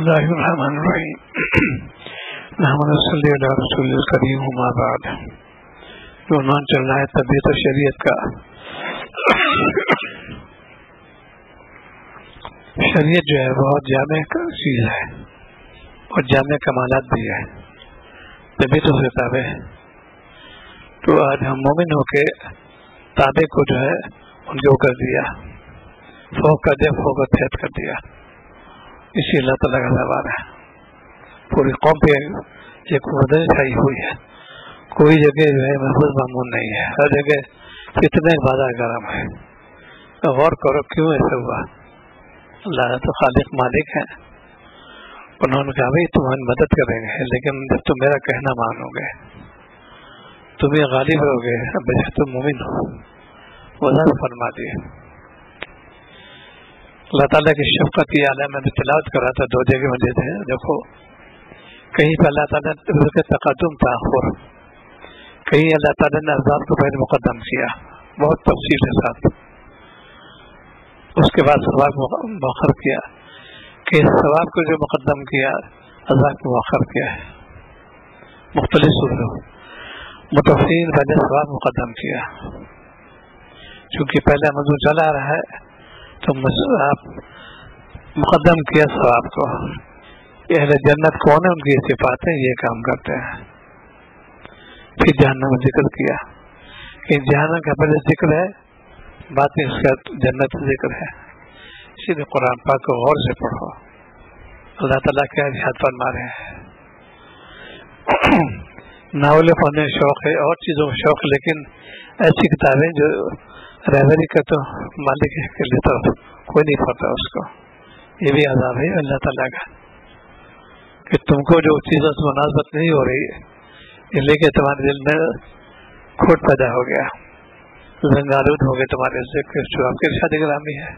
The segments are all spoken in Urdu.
اللہ الرحمن الرحیم نحمد صلی اللہ رسول الکریم اما بعد. جو عنوان چل رہا ہے طبیعت و شریعت کا. شریعت جو ہے بہت جامع چیز ہے اور جامع کمالات بھی ہے. طبیعت سے تابع ہے. تو آج ہم مومن ہو کے تابع کو جو ہے ان کو کر دیا، فوق کر دیا، فوق تحت کر دیا. اسی اللہ تعالیٰ کا زبان ہے. پوری قوم پہ ایک مدنی چھائی ہوئی ہے. کوئی جگہ جو ہے محفوظ معمول نہیں ہے. ہر جگہ فتنے بازار گرم ہے. غور کرو کیوں ایسا ہوا. اللہ تو خالق مالک ہیں. انہوں نے کہا بھائی تمہاری مدد کریں گے، لیکن جب تم میرا کہنا مانو گے، تم یہ غالب رہو گے، اب تم مومن ہو. وضاحت فرما دی. اللہ تعالیٰ کی شفقت کی عالم میں تلاوت کر رہا تھا. دو جگہ مجھے تھے. دیکھو کہیں پہ اللہ تعالیٰ نے تقدم تاخر، کہیں اللہ تعالیٰ نے اسباب کو پہلے مقدم کیا بہت تفصیل کے ساتھ، اس کے بعد ثواب مؤخر کیا. کہ ثواب کو جو مقدم کیا عذاب کو مؤخر کیا ہے. مختلف صورتوں متفقین پہلے ثواب مقدم کیا، چونکہ پہلا موضوع چلا رہا ہے تو آپ مقدم کیا ثواب کو. اہل جنت کون ہے، ان کی صفات ہیں، یہ کام کرتے ہیں. پھر جہنم میں ذکر کیا کہ جہنم کا پہلے ذکر ہے، بعد میں اس کا جنت ذکر ہے. اسی لیے قرآن پاک کو غور سے پڑھو. اللہ تعالیٰ کیا ارشاد فرما رہے ہیں. ناول پڑھنے شوق ہے، اور چیزوں کا شوق، لیکن ایسی کتابیں جو رہبری کا تو مالک کے لیے تو کوئی نہیں پڑھتا اس کو. یہ بھی عذاب ہے اللہ تعالیٰ کا کہ تم کو جو چیزوں سے مناسبت نہیں ہو رہی ہے لے کے تمہارے دل میں کھوٹ پیدا ہو گیا، زنگالود ہو گئے تمہارے ذکر جو آپ کے ارشاد گرامی ہے.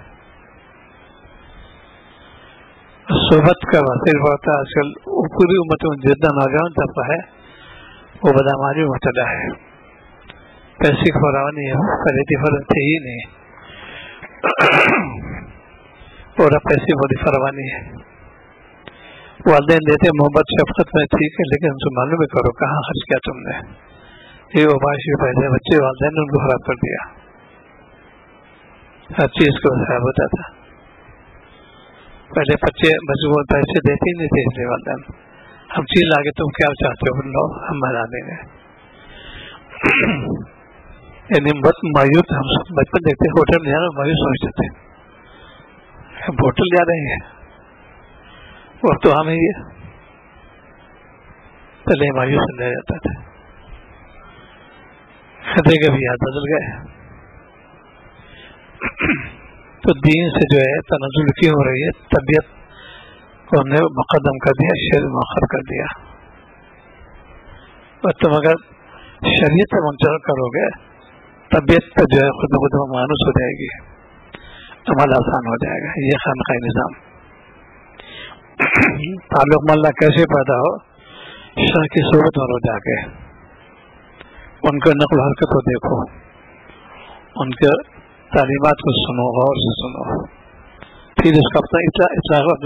صحبت کا وسیع ہوتا ہے. آج کل پوری امت میں جتنا نوجوان طبقہ ہے وہ بدامازی میں مبتلا ہے. پیسے کی فراوانی ہے، خریدی فروخت ہی نہیں، اور اب پیسے بڑی فراوانی ہے. والدین دیتے محبت شفقت میں ٹھیک ہے، لیکن ان سے معلوم کرو کہاں خرچ کیا تم نے. یہ وباشی پیسے بچے والدین نے ان کو خراب کر دیا. ہر چیز کو خراب ہوتا تھا. پہلے بچے بچوں کو پیسے دیتے ہی نہیں تھے، اس لیے والدین ہم چیز لا کے تم کیا چاہتے ہو لو ہم بنا دیں گے. یعنی بہت مایوس. ہم سب بچپن دیکھتے ہوٹل میں جانا مایوس سمجھتے تھے. ہم ہوٹل جا رہے ہیں اور تو ہمیں یہ پہلے مایوس لے جاتا تھا. خطے کے بھی یاد بدل گئے. تو دین سے جو ہے تنزل کیوں ہو رہی ہے؟ طبیعت کو ہم نے مقدم کر دیا، شریعت مؤخر کر دیا. اور تم اگر شریعت سے منتظر کرو گے طبیعت تو جو ہے خود بخود مانوس ہو جائے گی، عمل آسان ہو جائے گا. یہ خانقاہ نظام. تعلق ملہ کیسے پیدا ہو؟ شرع کی صورت میں رو جا کے ان کے نقل و حرکت کو دیکھو، ان کے تعلیمات کو سنو، غور سے سنو. پھر اس کا اپنا اطلاع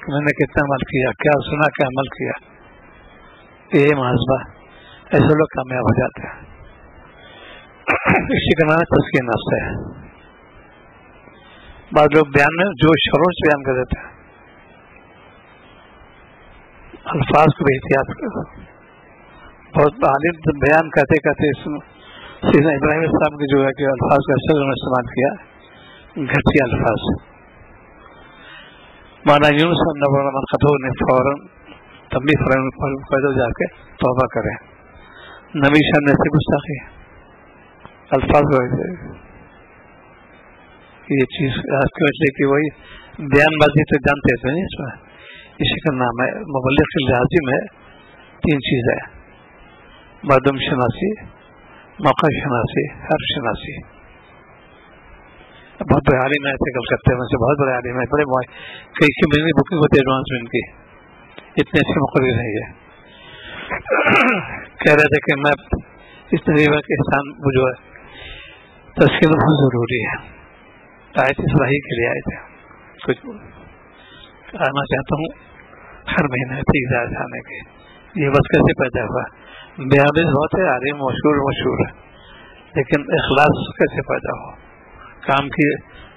کہ میں نے کتنا عمل کیا، کیا سنا، کیا عمل کیا. یہ محاسبہ. ایسے لوگ کامیاب ہو جاتے ہیں. اسی کا نام تزکیہ نفس ہے. بعض لوگ بیان میں جو شرور سے بیان کر دیتے ہیں. الفاظ کو بھی احتیاط کرو. بہت عالم بیان کرتے کرتے سیدنا ابراہیم صاحب کے جو ہے کہ الفاظ کا اثر انہوں نے استعمال کیا، گھٹیا الفاظ. مانا یونس من خطو نے فوراً تنبیہ فرمایا جا کے توبہ کرے. نبی شاہ نے ایسے گستاخی الفاظ یہ چیز آج کی وجہ کہ وہی بیان بازی تو جانتے تھے نہیں. اس میں اسی کا نام ہے مبلغ فی العظیم ہے. 3 چیز ہے: مردم شناسی، موقع شناسی، حرف شناسی. بہت بڑے عالم ہے ایسے کلکتے میں سے، بہت بڑے عالم ہے، بڑے کئی مہینے بکنگ ہوتی ہے ایڈوانس میں ان کی. اتنے اچھے مقرر نہیں ہے. کہہ رہے تھے کہ میں اس طریقے کے انسان جو ہے تذکیر بہت ضروری ہے. آئے تھے صلاحی کے لیے آئے تھے. کچھ کہنا چاہتا ہوں ہر مہینے 30,000 جانے کے. یہ بس کیسے پیدا ہوا؟ بیان بہت ہے، عالم مشہور ہے، لیکن اخلاص کیسے پیدا ہو؟ کام کی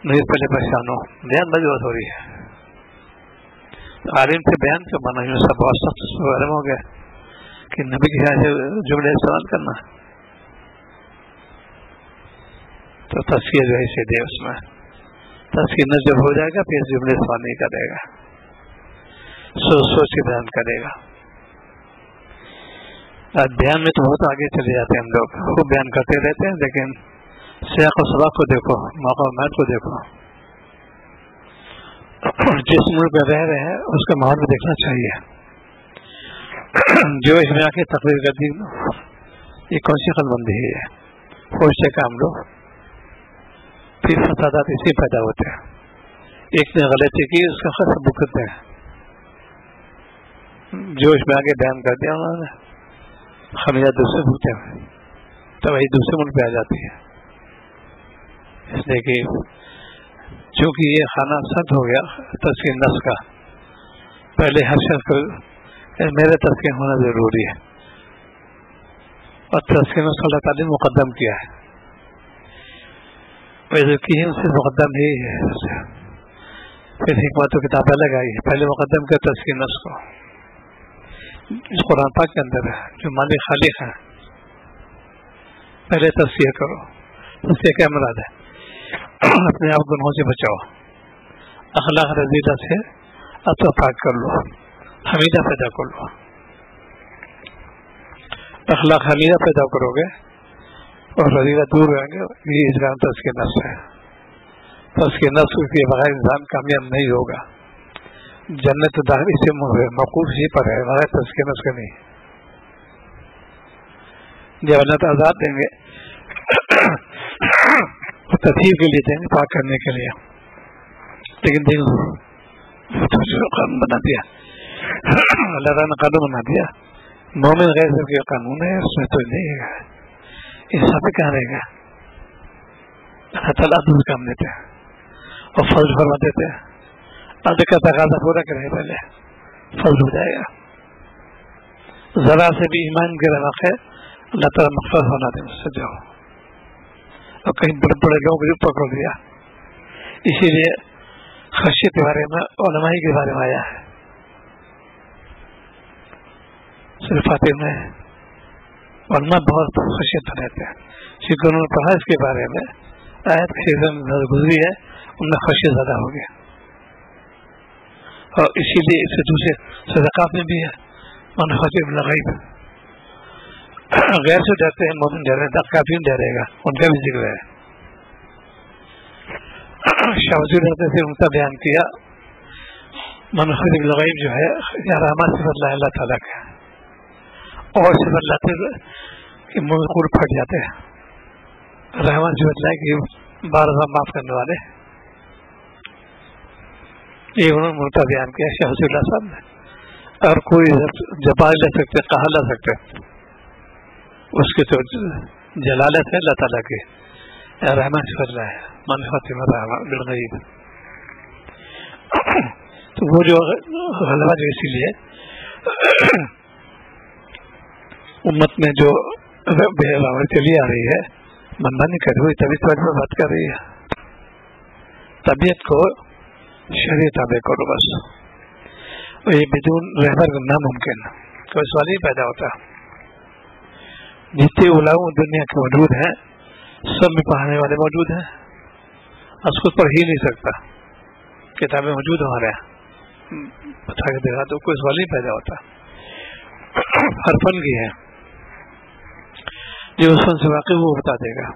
نہیں پہلے پریشان ہو، بیان مجبور ہو رہی ہے. عالم سے بیان کا مانا یوں سب بہت سخت معلوم ہو گیا کہ نبی کے خیال سے جملے استعمال کرنا. تو تذکیہ جو ہے اسے دے، اس میں تذکیہ نہ جب ہو جائے گا پھر جملے استعمال نہیں کرے گا، سوچ کے بیان کرے گا. بیان میں تو بہت آگے چلے جاتے ہیں ہم لوگ، خوب بیان کرتے رہتے ہیں، لیکن سیاق و سباق کو دیکھو، موقع و محنت کو دیکھو. جس ملک میں رہ رہے ہیں اس کا ماحول بھی دیکھنا چاہیے. جو اس میں آ کے تقریر کر دی یہ کون سی خط بندی ہے؟ فوج سے کام لو، پھر فسادات اسی پیدا ہوتے ہیں. ایک نے غلطی کی اس کا خط بکتے ہیں، جو اس میں آگے بیان کر دیا انہوں نے خمیات دوسرے بھوتے ہیں، تو وہی دوسرے ملک پہ آ جاتی ہے. اس لیے کہ چونکہ یہ خانہ سد ہو گیا تذکیہ نفس کا، پہلے ہر شخص کو میرے تذکیہ ہونا ضروری ہے، اور تذکیہ نفس اللہ تعالیٰ نے مقدم کیا ہے. ویسے کی ہے اس سے مقدم ہی ہے. پھر حکمت و کتابیں لگائی ہے، پہلے مقدم کیا تذکیہ نفس کو. اس قرآن پاک کے اندر ہے جو مالک خالق ہے، پہلے تذکیہ کرو. تذکیہ کیا مراد ہے؟ اپنے آپ گناہوں سے بچاؤ، اخلاق رضیلہ سے اطوا پاک کر لو، حمیدہ پیدا کر لو. اخلاق حمیدہ پیدا کرو گے اور رضیلہ دور رہیں گے، یہ اس کا تذکیہ نفس ہے. تذکیہ نفس کے بغیر انسان کامیاب نہیں ہوگا. جنت داخل اسے موقوف ہی پر ہے، بغیر تذکیہ نفس کا نہیں. جب اللہ آزاد دیں گے تطہیر کے لیے دیں گے، پاک کرنے کے لیے، لیکن دل قانون بنا دیا اللہ تعالیٰ نے، قانون بنا دیا. مومن غیر سب کے قانون ہے، اس میں تو نہیں ہے، انصاف کہاں رہے گا. اللہ تعالیٰ عدل کام دیتے ہیں اور فضل فرما دیتے ہیں. عدل کا تقاضا پورا کریں پہلے، فضل ہو جائے گا. ذرا سے بھی ایمان کے رواق ہے اللہ تعالیٰ مغفرت ہونا دے، اس سے جاؤ. اور کہیں بڑے بڑے لوگ بھی پکڑ لیا. اسی لیے خشیت کے بارے میں علماء کے بارے میں آیا ہے صرف فاتح میں. علماء بہت خشیت رہتے ہیں، کیونکہ انہوں نے پڑھا اس کے بارے میں، آیت کی گزری ہے، ان میں خشیت زیادہ ہو گیا. اور اسی لیے اس سے دوسرے صدقات میں بھی ہے من خشی الغیب، غیر سے ڈرتے ہیں، مومن ڈر رہے، کافی ڈرے گا، ان کا بھی ذکر ہے. شاہ وزیر نے ان کا بیان کیا من خشی الغیب جو ہے رحمت صفت اللہ تعالیٰ کا، اور صفت اللہ کے منہ خور پھٹ جاتے ہیں. رحمت صفت اللہ کی بار بار معاف کرنے والے، یہ انہوں نے مرتا بیان کیا شاہ وزیر اللہ صاحب نے. اور کوئی جبال لے سکتے، کہاں لا سکتے، اس کی تو جلالت ہے اللہ تعالیٰ کی. رحمت صفت اللہ ہے، من خاتم بالغیب. تو وہ جو غلبہ جو اسی لیے امت میں جو چلی آ رہی ہے، بندہ نہیں کر رہی، طبیعت پر بات کر رہی ہے. طبیعت کو شریعت تابع کرو بس، یہ بدون رہبر ناممکن، کوئی سوال ہی پیدا ہوتا. جتنے علماء دنیا کے موجود ہیں سب میں پڑھانے والے موجود ہیں، اس خود پڑھ ہی نہیں سکتا، کتابیں موجود ہمارے یہاں بتا کے دیکھا تو کوئی سوال نہیں پیدا ہوتا. ہر فن کی ہے، جو اس فن سے واقف وہ بتا دے گا،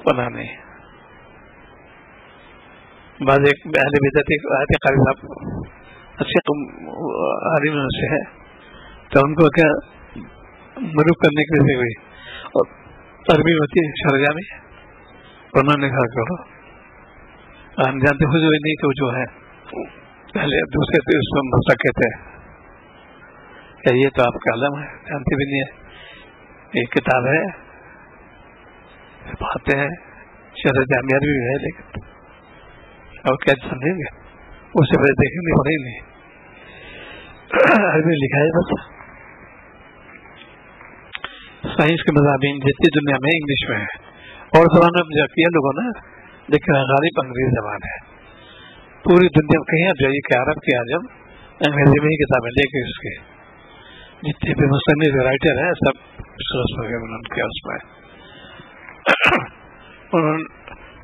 پتا نہیں. بعض ایک اہل بدعت آیت قاری صاحب اچھے عالم سے ہے، تو ان کو کیا مروب کرنے کے لیے ہوئی اور عربی ہوتی ہے شرجہ میں، انہوں نے کہا کرو ہم جانتے ہوئے نہیں کہ جو ہے پہلے دوسرے سے اس میں مسکے تھے کہ یہ تو آپ کا علم ہے، جانتے بھی نہیں ہے، ایک کتاب ہے پڑھاتے ہیں شرح جامعہ بھی ہے، لیکن اور کیا سمجھیں گے، اس سے پہلے دیکھیں گے پڑھیں نہیں. عربی لکھا ہے بس. سائنس کے مضامین جتنی دنیا میں انگلش میں ہے اور زبانوں میں جو کیا لوگوں نے، لیکن غالب انگریزی زبان ہے. پوری دنیا میں کہیں آپ جائیے کہ عرب کے عجم انگریزی میں ہی کتابیں لے کے اس کے جتنے بھی مصنف رائٹر ہیں سب ان کے اس میں انہوں نے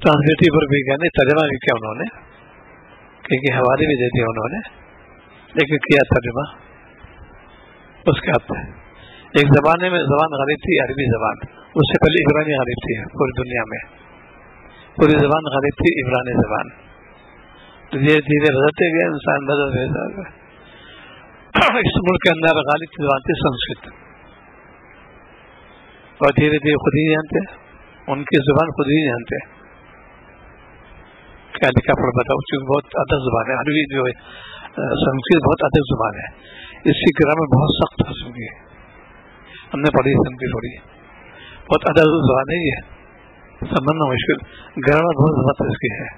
ٹرانسلیٹر پر بھی یعنی ترجمہ بھی کیا انہوں نے، کیونکہ حوالے بھی دے دیا انہوں نے، لیکن کیا ترجمہ اس کے ہاتھ میں. ایک زمانے میں زبان غالب تھی عربی زبان، اس سے پہلے عبرانی غالب تھی پوری دنیا میں. پوری زبان غالب تھی عبرانی زبان. دھیرے دھیرے بدلتے گئے انسان بدلتے گئے. اس ملک کے اندر غالب زبان تھی سنسکرت، اور دھیرے دھیرے خود ہی جانتے ان کی زبان خود ہی جانتے کیا لکھا پڑھ بتاؤ، کیونکہ بہت ادب زبان ہے. عربی جو ہے سنسکرت بہت ادب زبان ہے، اس کی گرامر بہت سخت قسم کی ہے. ہم نے پڑھی سنسکرت پڑھی، بہت ادب زبان ہے. یہ سمجھنا مشکل، گرامر بہت زبردست اس کی ہے.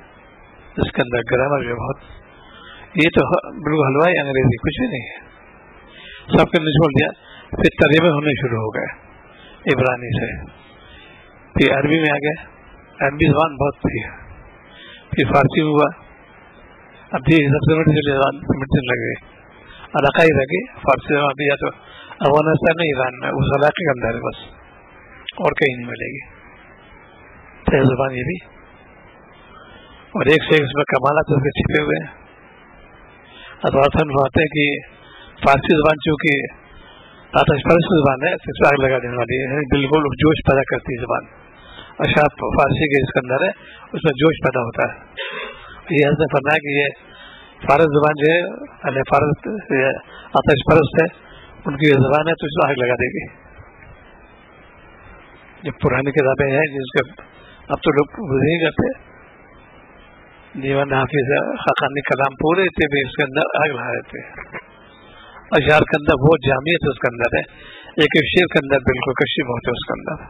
اس کے اندر گرامر جو بہت، یہ تو بالکل حلوائی انگریزی کچھ بھی نہیں ہے. سب کے نچوڑ دیا، پھر ترجمے ہونے شروع ہو گئے عبرانی سے، پھر عربی میں آ گئے. عربی زبان بہت تھی، پھر فارسی میں ہوا. اب بھی سب سے بڑی زبان مٹنے لگے، علاقائی لگے. فارسی زبان بھی یا تو افغانستان میں، ایران میں، اس علاقے کے اندر ہے بس، اور کہیں نہیں ملے گی. تو زبان یہ بھی، اور ایک سے ایک اس میں کمالات اس کے چھپے ہوئے ہیں. ادوار فرماتے ہیں کہ فارسی زبان چونکہ آتش پرست زبان ہے، اس سے آگ لگا دینے والی ہے، بالکل جوش پیدا کرتی ہے زبان. اشعار فارسی کے اس کے اندر ہے، اس میں جوش پیدا ہوتا ہے. یہ حضرت نے فرمایا کہ یہ فارس زبان جو ہے فارس آتش پرست ہے، ان کی یہ زبان ہے تو اس میں آگ لگا دے گی. جو پرانی کتابیں ہیں جس کے اب تو لوگ نہیں کرتے، دیوان حافظ خاقانی کلام پورے تھے بھی اس کے اندر آگ لگا دیتے. اشعار کے اندر بہت جامعیت اس کے اندر ہے، ایک ایک شعر کے اندر بالکل کشی بہت ہے اس کے اندر،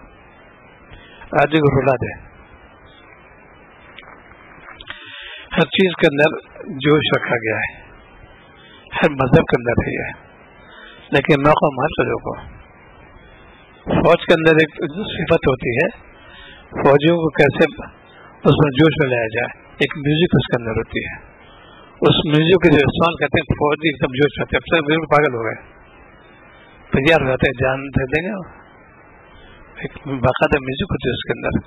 آدمی کو رلا دے. ہر چیز کے اندر جوش رکھا گیا ہے، ہر مذہب کے اندر ہے، لیکن موقع مارچوں کو فوج کے اندر ایک صفت ہوتی ہے، فوجیوں کو کیسے اس میں جوش میں لایا جائے. ایک میوزک اس کے اندر ہوتی ہے، اس میوزک کے جو استعمال کرتے ہیں فوجی ایک دم جوش کرتے ہیں، اب سب بالکل پاگل ہو گئے، تیار ہو جاتے ہیں، جان دے دیں گے. ایک باقاعدہ میوزک ہوتی ہے اس کے اندر،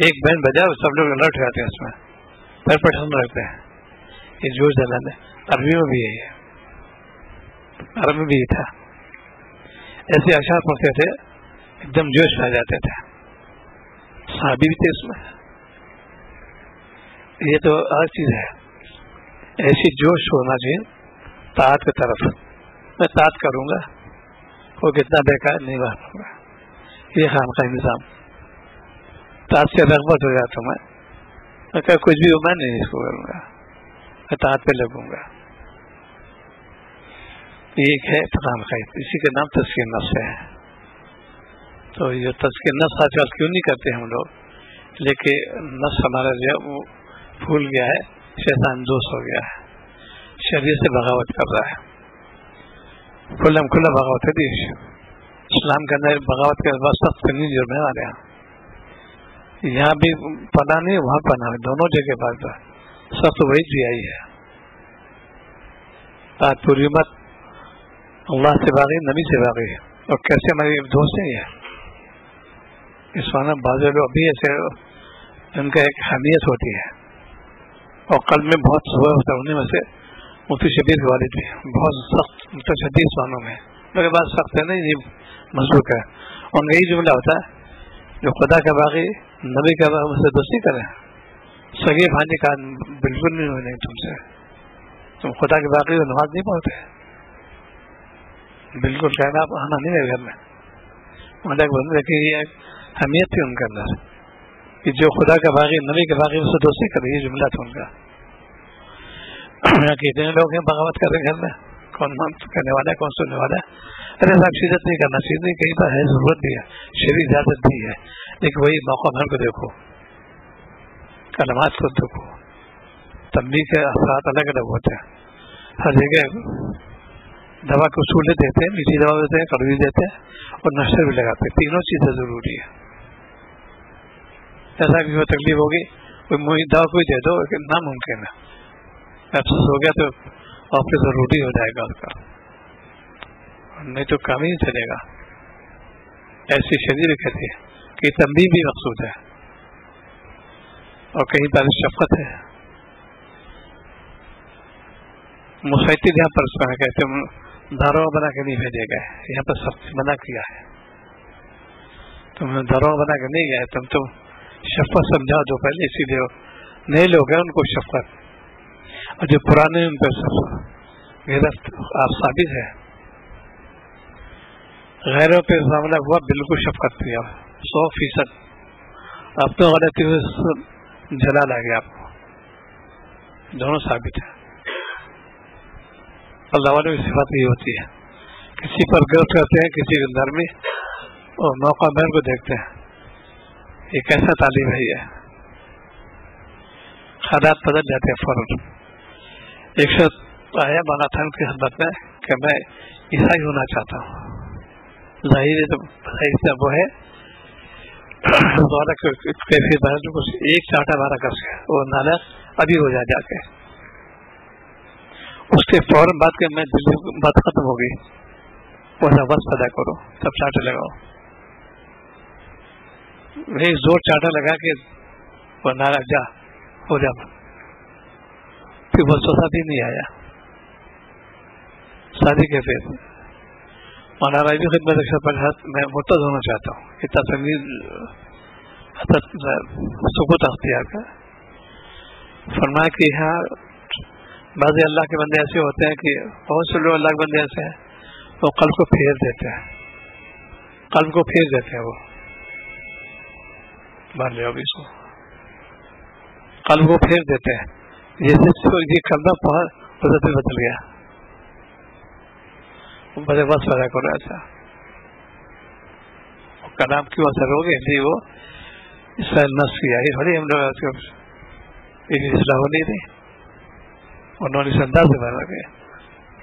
ایک بینڈ بجا سب لوگ الرٹ ہو جاتے ہیں، اس میں پیر پر ٹھنڈ رکھتے ہیں. یہ جوش دلانے عربی میں بھی یہی ہے، عربی میں بھی یہ تھا. ایسے اشعار پڑھتے تھے ایک دم جوش میں جاتے تھے. صحابی بھی تھے اس میں. یہ تو ہر چیز ہے، ایسی جوش ہونا چاہیے طاعت کی طرف. میں طاعت کروں گا، وہ کتنا بیکار نہیں بات ہوگا. یہ خام کا نظام، طاعت سے رغبت ہو جاتا ہوں میں کہ کچھ بھی ہو میں نہیں اس کو کروں گا، میں طاعت پہ لگوں گا. ایک ہے خام خیر، اسی کا نام تزکیہ نفس ہے. تو یہ تزکیہ نفس آج کل کیوں نہیں کرتے ہم لوگ؟ لیکن نفس ہمارا جو ہے وہ پھول گیا ہے، شیطان دوست ہو گیا ہے، شریعت سے بغاوت کر رہا ہے. کھلا بغاوت ہے. اسلام کے اندر بغاوت کے بعد سخت کرنی جرم ہے ہمارے یہاں بھی پناہ نہیں، وہاں پناہ نہیں، دونوں جگہ بات سخت وہی بھی آئی ہے. آج پوری امت اللہ سے باغی، نبی سے باغی ہے، اور کیسے ہماری دوست ہیں یہ اس وقت بعض لوگ ابھی ایسے ان کا ایک حمیت ہوتی ہے، اور قلب میں بہت صبح ہوتا ہے. انہیں میں سے مفتی شبیر کے والد بھی بہت سخت متشدد سوانوں میں، میرے بات سخت ہے نہیں، یہ مضبوط ہے. ان کا یہی جملہ ہوتا ہے جو خدا کا باغی نبی کا باغی مجھ سے دوستی کرے، سگے بھانے کا بالکل نہیں ہونے تم سے، تم خدا کے باغی نماز نہیں پڑھتے، بالکل کہنا آپ آنا نہیں ہے گھر میں. لیکن یہ اہمیت تھی ان کے اندر کہ جو خدا کا باغی نبی کے باغی اس سے دوستی کرے، یہ جملہ تھا ان کا. کتنے لوگ ہیں بغاوت کر رہے گھر میں، کون کرنے والا ہے کون سننے والا ہے. ارے صاحب شدت نہیں کرنا، شدت نہیں کہیں پر ہے، ضرورت بھی ہے، شرعی اجازت بھی ہے، لیکن وہی موقع بھر کو دیکھو، کلمات کو دیکھو، تنبیہ کے اثرات الگ الگ ہوتے ہیں ہر جگہ. دوا کے اصول دیتے ہیں, میٹھی دوا دیتے ہیں, کڑوی دیتے ہیں اور نشر بھی لگاتے ہیں. تینوں چیزیں ضروری ہے. ایسا کہ تکلیف ہوگی کوئی دوا کوئی دے دو ناممکن ہے. افسوس ہو گیا تو آپریشن ضروری ہو جائے گا اس کا, نہیں تو کام ہی نہیں چلے گا. ایسی شدید کہتی ہے کہ تنبیہ بھی مقصود ہے اور کہیں پر شفقت ہے. مسیطر یہاں پر اس میں کہتے ہیں دارو بنا کے نہیں بھیجے گئے, یہاں پر سخت منع کیا ہے. تم دارو بنا کے نہیں گئے, تم شفقت سمجھا دو پہلے, اسی لیے نئے لوگ ہیں ان کو شفقت, اور جو پرانے ان پہ گرفت آپ ثابت ہے. غیروں پہ معاملہ ہوا بالکل شفقت کیا 100%. اب تو غلطی جلا لا گیا آپ کو, دونوں ثابت ہے. اللہ والوں کی صفات یہ ہوتی ہے, کسی پر گرفت کرتے ہیں, کسی کے اندر میں اور موقع بہن کو دیکھتے ہیں. یہ کیسا تعلیم ہے, یہ حالات بدل جاتے ہیں فوراً. ایک شخص آیا بالا تھا ان کی خدمت میں کہ میں عیسائی ہونا چاہتا ہوں. ظاہر سے وہ ہے ایک چاٹا بارہ کر کے وہ نالا ابھی ہو جا کے اس کے فوراً بعد کے میں بات ختم ہو گئی, وہ بس پیدا کرو تب چاٹے لگاؤ. ایک زور چاٹا لگا کے وہ نالا جا ہو جا, پھر وہ سوسا بھی نہیں آیا. شادی کے پھر مولانا بھی خدمت میں مرتد ہونا چاہتا ہوں. اتنا تنگی سکوت اختیار کا فرمایا کہ یہاں بعض اللہ کے بندے ایسے ہوتے ہیں کہ بہت سے لوگ اللہ کے بندے ایسے ہیں وہ قلب کو پھیر دیتے ہیں, قلب کو پھیر دیتے ہیں. وہ مان لو ابھی اس کو قلب کو پھیر دیتے ہیں, جیسے یہ کلمہ پڑھا بدل بدل گیا, بڑے بس پیدا کرو. ایسا کلام کیوں اثر ہو گیا, نہیں وہ اس کا نس کیا یہ بڑی ہم لوگ اصلاح ہو نہیں رہی. انہوں نے اس انداز سے بنا گیا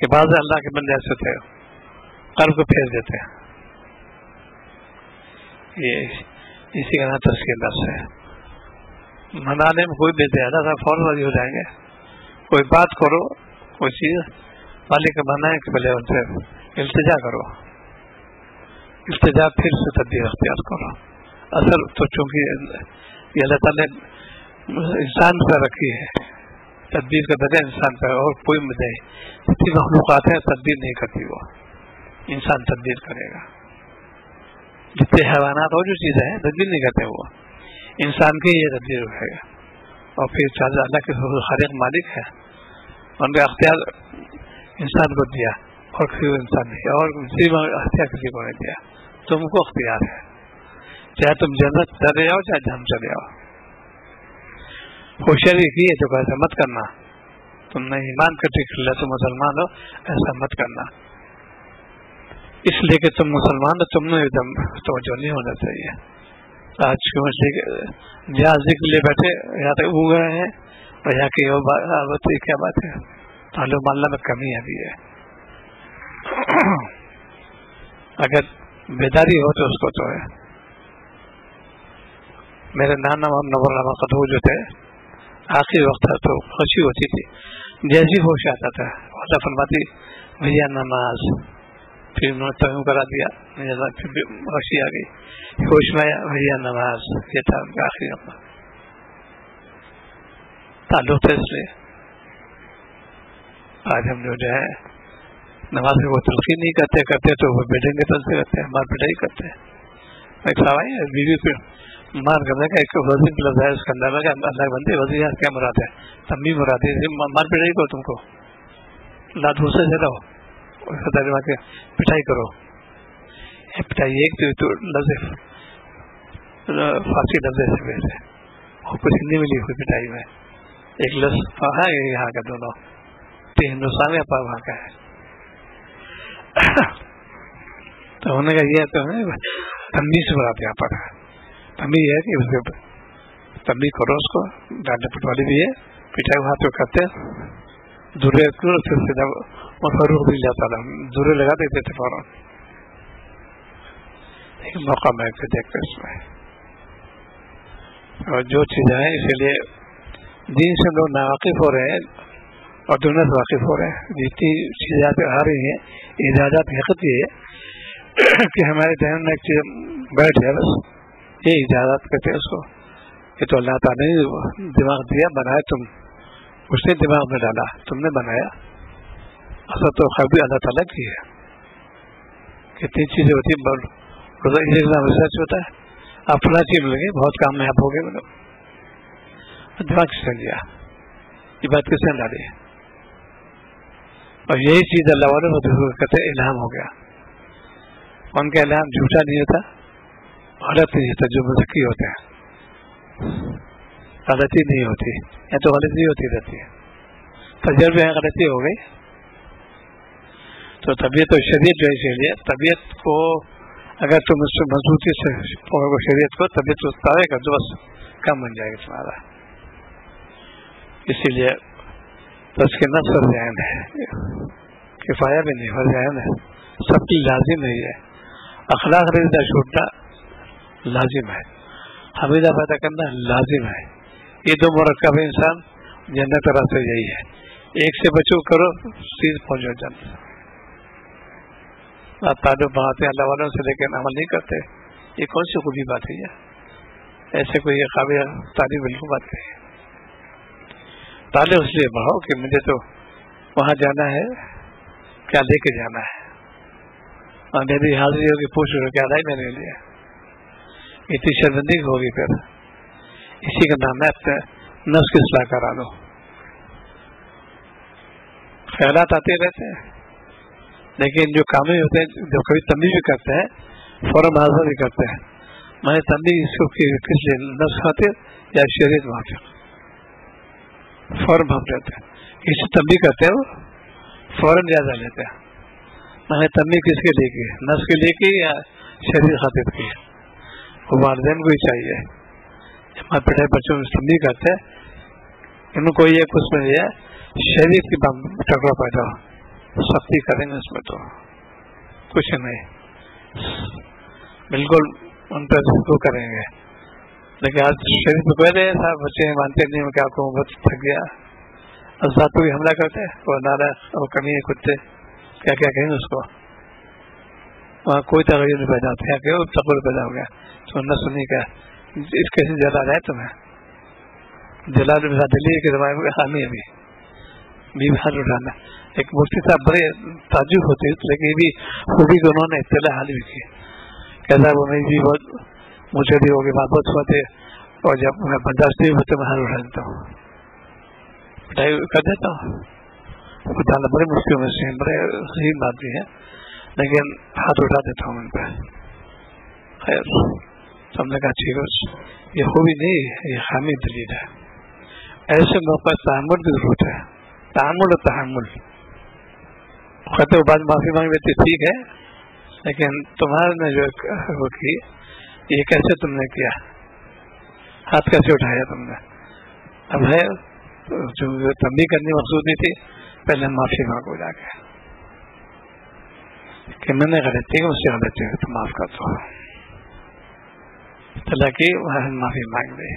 کہ بعض اللہ کے بندے ایسے تھے قلب کو پھیر دیتے ہیں. یہ اسی کا نام تسکین نفس ہے. منانے میں کوئی بھی زیادہ تھا فوراً راضی ہو جائیں گے. کوئی بات کرو, کوئی چیز مالک کا ماننا ہے کہ پہلے ان سے التجا کرو, التجا پھر سے تبدیل اختیار کرو. اصل تو چونکہ یہ اللہ تعالیٰ نے انسان پر رکھی ہے, تدبیر کا درجہ انسان پر, اور کوئی مدعی جتنی مخلوقات ہیں تدبیر نہیں کرتی, وہ انسان تدبیر کرے گا. جتنے حیوانات اور جو چیزیں ہیں تدبیر نہیں کرتے, وہ انسان کے یہ تدبیر رہے گا. اور پھر چاہے اللہ کے خالق مالک ہے, ان کا اختیار انسان کو دیا اور کسی کو انسان نہیں, اور اختیار کسی کو نہیں دیا. تم کو اختیار ہے, چاہے تم جنت چلے جاؤ چاہے جہنم چلے جاؤ. ہوشیاری کی ہے تو ایسا مت کرنا, تم نے ایمان کر کے تم مسلمان ہو, ایسا مت کرنا. اس لیے کہ تم مسلمان ہو, تم نے ایک دم توجہ نہیں ہونا چاہیے. آج جہاں ذکر لے بیٹھے یہاں تک اگ گئے ہیں, اور یہاں کی کیا بات ہے, تعلق اللہ میں کمی ابھی ہے. اگر بیداری ہو تو اس کو تو ہے. میرے نانا نور رحمۃ خطو جو تھے, آخری وقت تھا تو خوشی ہوتی تھی, جیسی ہوش آتا تھا اللہ فرماتی بھیا نماز, پھر انہوں نے تم کرا دیا, پھر خوشی آ گئی, ہوش میں آیا بھیا نماز. یہ تھا ان کا آخری اپنا تعلق تھا. اس لیے آج ہم جو ہے نماز کو تلقین نہیں کرتے تو وہ بیٹھیں گے تل سے کرتے ہیں, مار پٹائی کرتے ہیں. ایک سوال ہے بیوی پہ مار کرنے کا, ایک وزیر لفظ ہے اس کے اندر میں اللہ بندے وزیر کیا مراد ہے, تم بھی مراد ہے مار پٹائی کرو, تم کو لات غصے سے رہو, پٹائی کرو. پٹائی ایک تو لفظ فارسی لفظ سے بیٹھے اور کچھ ہندی میں لکھی پٹائی میں ایک لفظ ہے یہاں کا, دونوں ہندوستان میں پر وہاں کا ہے. تو ہونے کا یہ تو تمیز سے مراد یہاں پر ہے. تمیز ہے کہ اس کے تمیز کرو, اس کو ڈانٹے پٹوالی بھی ہے, پٹائی وہاں پہ کرتے درے کو پھر سیدھا فاروق رضی اللہ تعالیٰ درے لگا دیتے تھے فوراً. موقع میں دیکھتے اس میں. اور جو چیزیں ہیں اسی لیے دین سے لوگ ناواقف ہو رہے ہیں اور دنیا سے واقف ہو رہے ہیں. جتنی چیزیں آ رہی ہیں ایجادات حقیقت یہ ہے کہ ہمارے ذہن میں ایک چیز بیٹھ جائے بس یہ ایجادات کہتے ہیں اس کو. یہ تو اللہ تعالیٰ نے دماغ دیا بنایا تم اس نے دماغ میں ڈالا تم نے بنایا. اصل تو خبر اللہ تعالیٰ کی ہے. کتنی چیزیں ہوتی ہیں ریسرچ ہوتا ہے اپنا چیز مل گئی بہت کام میں آپ ہو گئے دماغ کس نے دیا یہ بات کس نے ڈالی. اور یہی چیز اللہ والے کہتے ہیں الہام ہو گیا. ان کا الہام جھوٹا نہیں ہوتا غلط نہیں ہوتا جو مذکی ہوتے ہیں غلطی نہیں ہوتی یا تو غلطی ہوتی رہتی ہے. تجربے میں غلطی ہو گئی تو طبیعت اور شریعت جو ہے اسی لیے طبیعت کو اگر تم اس سے مضبوطی سے پکڑو شریعت کو طبیعت کو تارے کر دو بس کم بن جائے گا تمہارا. اسی لیے بس کے نفس اور ذہن ہے کفایہ بھی نہیں اور ذہن ہے سب کی لازم نہیں ہے. اخلاق رضا چھوٹنا لازم ہے حمیدہ پیدا کرنا لازم ہے. یہ دو مرکب انسان جنت راستہ یہی ہے. ایک سے بچو کرو سیدھ پہنچو جنت. آپ تعلق بناتے ہیں اللہ والوں سے لیکن عمل نہیں کرتے یہ کون سی خوبی بات ہے. ایسے کوئی یہ قابل تعلیم بالکل بات نہیں. تعلق اس لیے بڑھاؤ کہ مجھے تو وہاں جانا ہے کیا لے کے جانا ہے اور میری حاضری ہوگی پوچھ رہے کیا لائی میرے لیے. اتنی شرمندگی ہوگی پھر اسی کا نام ہے اپنے نفس کی اصلاح کرا دو. خیالات آتے رہتے ہیں لیکن جو کامیں ہوتے ہیں جو کبھی تنبیہ بھی کرتے ہیں فوراً معاوضہ بھی کرتے ہیں. میں نے تنبیہ اس کو کس لیے نفس خاطر یا شریعت موافق فوراً بھاگ جاتے ہیں. اس سے تنبیہ کرتے ہیں وہ فوراً جائزہ لیتے ہیں. میں نے تنبیہ کس کے لیے کی نفس کے لیے کی یا شریعت خاطر کی. وہ والدین کو ہی چاہیے ہمارے پڑھے بچوں میں تنبیہ کرتے ہیں ان کو یہ کچھ میں یہ شریعت کی ٹکڑا پیدا ہو سختی کریں گے اس میں تو کچھ نہیں بالکل ان پہ وہ کریں گے. لیکن آج شریف میں کوئی نہیں صاحب بچے مانتے نہیں میں کیا کہوں بہت تھک گیا ذات کو بھی حملہ کرتے وہ نارا وہ کمی ہے کتے کیا کیا کہیں گے اس کو. وہاں کوئی تغیر نہیں پیدا ہوتا کہ تقبل پیدا ہو گیا سننا سنی کا اس کیسے جلال ہے تمہیں جلال دلی کے زمانے میں خامی ہے بھی ہر اٹھانا. ایک مفتی صاحب بڑے تعجب ہوتے لیکن یہ بھی خوبی کو انہوں نے اطلاع حال بھی کی کیسا وہ میری بھی بہت مجھے ہو گئی بہت ہوتے اور جب میں برداشت نہیں ہوتے میں ہر اٹھا دیتا ہوں پڑھائی کر دیتا ہوں. تعالیٰ بڑے مشکل میں سے بڑے صحیح بات بھی ہے لیکن ہاتھ اٹھا دیتا ہوں ان پہ. خیر ہم نے کہا ٹھیک ہے یہ خوبی نہیں یہ خامی دلیل ہے. ایسے موقع تحمل کی ضرورت ہے تحمل و تحمل. خطے بعد معافی مانگ لیتے ٹھیک ہے لیکن تمہارے نے جو وہ کی یہ کیسے تم نے کیا ہاتھ کیسے اٹھایا تم نے. اب ہے جو تنبیہ کرنی مقصود نہیں تھی پہلے معافی مانگو جا کے کہ میں نے غلطی کی مجھ سے غلطی ہے تو معاف کر دو. چلا کہ معافی مانگ لی.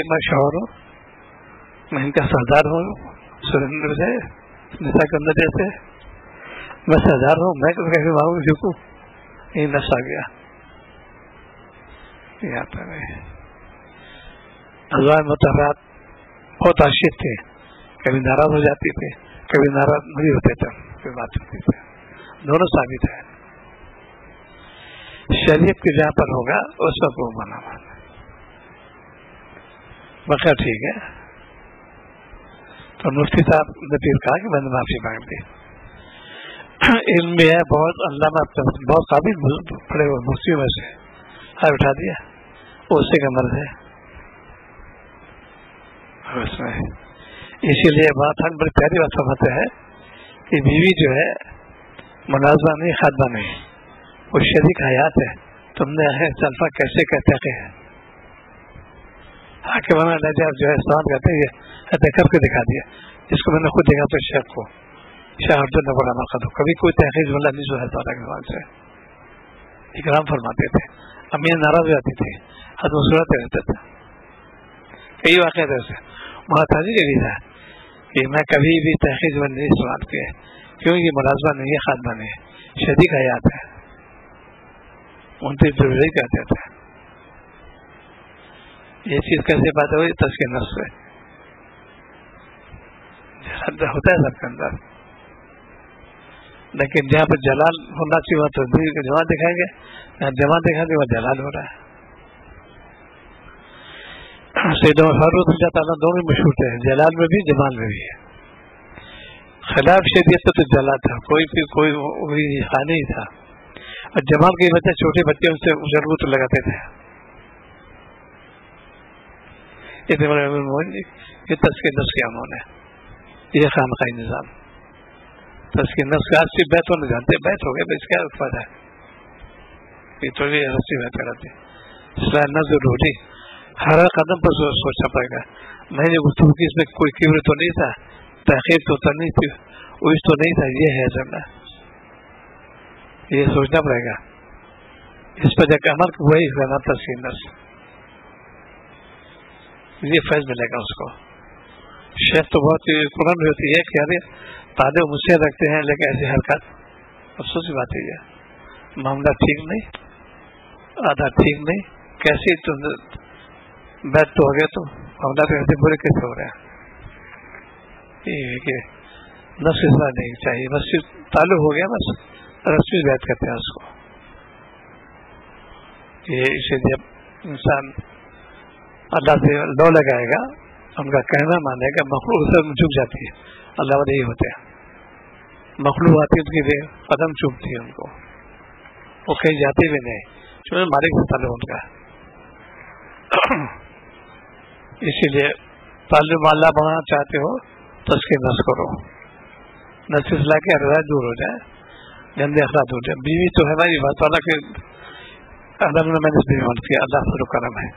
میں شوہر ہوں میں ان کا سردار ہوں سرندر سے نشا کرنا جیسے میں سردار ہوں میں کیسے مانگوں جھکوں یہ نشہ آ گیا. ازواج مطالعات بہت عاشق تھے کبھی ناراض ہو جاتی تھی کبھی ناراض نہیں ہوتے تھے کوئی بات ہوتی تھی دونوں ثابت ہے. شریعت کی جہاں پر ہوگا اس وقت وہ بنا بخیر ٹھیک ہے. تو مفتی صاحب نے پھر کہا کہ میں نے معافی مانگ دی. علم بھی ہے بہت اللہ میں بہت قابل پڑے ہوئے مفتیوں میں سے ہر اٹھا دیا وہ اسی کا مرض ہے اس میں. اسی لیے بات ہم بڑی پیاری بات سمجھتے ہیں کہ بیوی جو ہے منازعہ نہیں خادمہ نہیں وہ شریک حیات ہے. تم نے الفا کیسے کہتے ہیں حاکمانہ لہجہ جو ہے استعمال کرتے ہیں، یہ کر کے دکھا دیا، جس کو میں نے خود دیکھا تو شیخ کو شاہ عبد اللہ بڑا مقدم کبھی کوئی تحقیق والا نہیں سنا تعالیٰ کے زبان سے اکرام فرماتے تھے، امین ناراض ہو جاتی تھی، حد مسورت رہتے تھے. کئی واقعات ایسے محتاجی کے لیے تھا کہ میں کبھی بھی تحقیق والا نہیں استعمال کیا، کیوں یہ ملازمہ نہیں ہے، خاتمہ نہیں ہے، شدید حیات ہے، 29 فروری کہتے تھے. یہ چیز کیسے بات ہوئی؟ تزکیہ نفس سے ہوتا ہے سب کے اندر، لیکن جہاں پر جلال ہونا چاہیے وہاں تصدیق کا جمع دکھائیں گے، جہاں جمع دکھائیں گے وہاں جلال ہو رہا ہے. سیدنا فاروق اللہ تعالیٰ دونوں مشہور تھے، جلال میں بھی جمال میں بھی. خلاف شریعت تو جلال تھا، کوئی خانی تھا، اور جمال کی وجہ چھوٹے بچے ان سے ضرورت لگاتے تھے. یہ تزکیہ نفس کیا انہوں نے، یہ خانقاہی نظام تزکیہ نفس کا. آج سے بیت ہونے جانتے، بیت ہو گئے، اس کا فائدہ ہے؟ یہ تو یہ رسی بیت کراتے اسلام نہ ضروری، ہر قدم پر سوچنا پڑے گا. میں نے گفتگو کی، اس میں کوئی کیبر تو نہیں تھا، تحقیق تو نہیں تھی، اس تو نہیں تھا، یہ ہے اصل یہ سوچنا پڑے گا. اس پر جا کے عمل وہی کرنا تزکیہ نفس، یہ فیض ملے گا اس کو. شیخ تو بہت قرآن میں ہوتی ہے کہ ارے طالب مجھ سے رکھتے ہیں لیکن ایسی حرکت، افسوس کی بات ہے، معاملہ ٹھیک نہیں، آدھا ٹھیک نہیں، کیسے تم بیت تو ہو گیا، تو معاملہ تو ایسے برے کیسے ہو رہے ہیں؟ یہ کہ نفس اصلاح نہیں چاہیے، بس تعلق ہو گیا، بس رسمی بیت کرتے ہیں اس کو. یہ اسے جب انسان اللہ سے لو لگائے گا، ان کا کہنا مانے گا، مخلوق سے جھک جاتی ہے. اللہ والے ہی ہوتے ہیں، مخلوق آتی ہے ان کی قدم چومتی ہے، ان کو وہ کہیں جاتے بھی نہیں، چونکہ مالک سے تعلق ان کا. اسی لیے تعلق اللہ بنانا چاہتے ہو تو اس کے نفس کرو، نفس اصلاح کے روایت دور ہو جائے، گندے اخلاق دور جائے. بیوی تو ہے بھائی، بات والا کہ اللہ نے میں نے بیوی بن کیا، اللہ فضل و کرم ہے.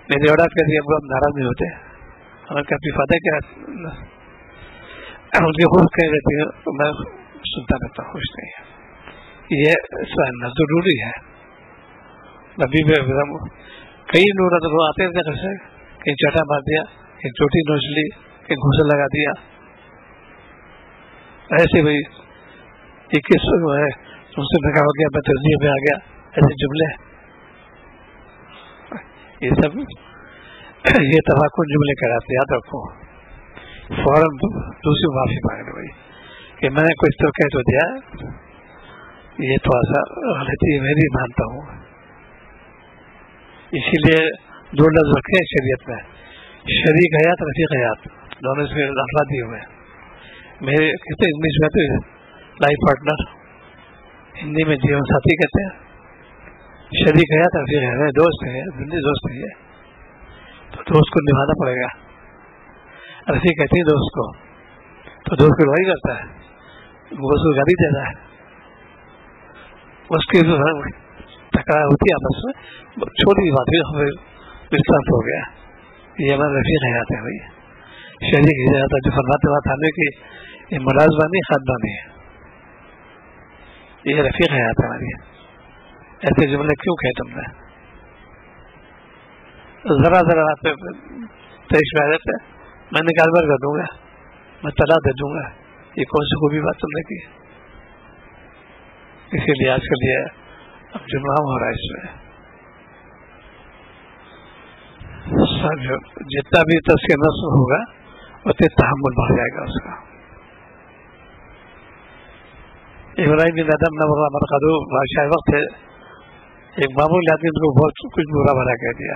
میری اولاد کے لیے اب ناراض نہیں ہوتے، ہمیں کافی فائدہ کیا، ان کی خود کہہ رہتی ہے تو میں سنتا رہتا ہوں، خوش نہیں ہے. یہ سننا ضروری ہے. نبی کئی لوگ آتے تھے گھر سے، کہیں چٹا مار دیا، کہیں چوٹی نوچ لی، کہیں گھوسا لگا دیا، ایسے بھائی 21 ہے تم سے بھگا ہو گیا، میں تجزیے میں آ گیا، ایسے جملے. یہ سب یہ تفاقن جملے کراتے، یاد رکھو. فوراً دوسری معافی مانگ لو بھائی کہ میں نے کچھ تو کہہ تو دیا، یہ تھوڑا سا غلطی میں بھی مانتا ہوں. اسی لیے 2 لفظ رکھے ہیں شریعت میں، شریک حیات، رفیق حیات، دونوں سے افراد دیے ہوئے. میرے کہتے ہیں انگلش میں تو لائف پارٹنر، ہندی میں جیون ساتھی کہتے ہیں. شریک حیات، رفیق ہے، میرے دوست ہیں، زندگی دوست نہیں ہے، تو دوست کو نبھانا پڑے گا. رفیق کہتے ہیں دوست کو، تو دوست کو وہی کرتا ہے، وہ اس کو گالی دیتا ہے، اس کی ٹکرار ہوتی ہے آپس میں، چھوٹی بات بھی وسطاس ہو گیا. یہ ہمارا رفیق حیات ہے بھائی. شریک حیات جو فرماتے بات ہمیں کہ یہ ملازمہ نہیں، خاتمہ نہیں ہے، یہ رفیق حیات ہے ہماری. ایسے جملے کیوں کہے تم نے؟ ذرا ذرا آپ تیش میں آ جاتے، میں نے کاروبار کر دوں گا، میں طلاق دے دوں گا، یہ کون سی خوبی بات تم نے کی؟ اسی لیے آج کل یہ اب جمعہ ہو رہا ہے، اس میں جتنا بھی تزکیہ نفس ہوگا اتنا تحمل بڑھ جائے گا اس کا. ابراہیم بن ادم نہ مرقدو بادشاہ وقت ہے، ایک معمولی آدمی کو بہت کچھ برا بھلا کہہ دیا.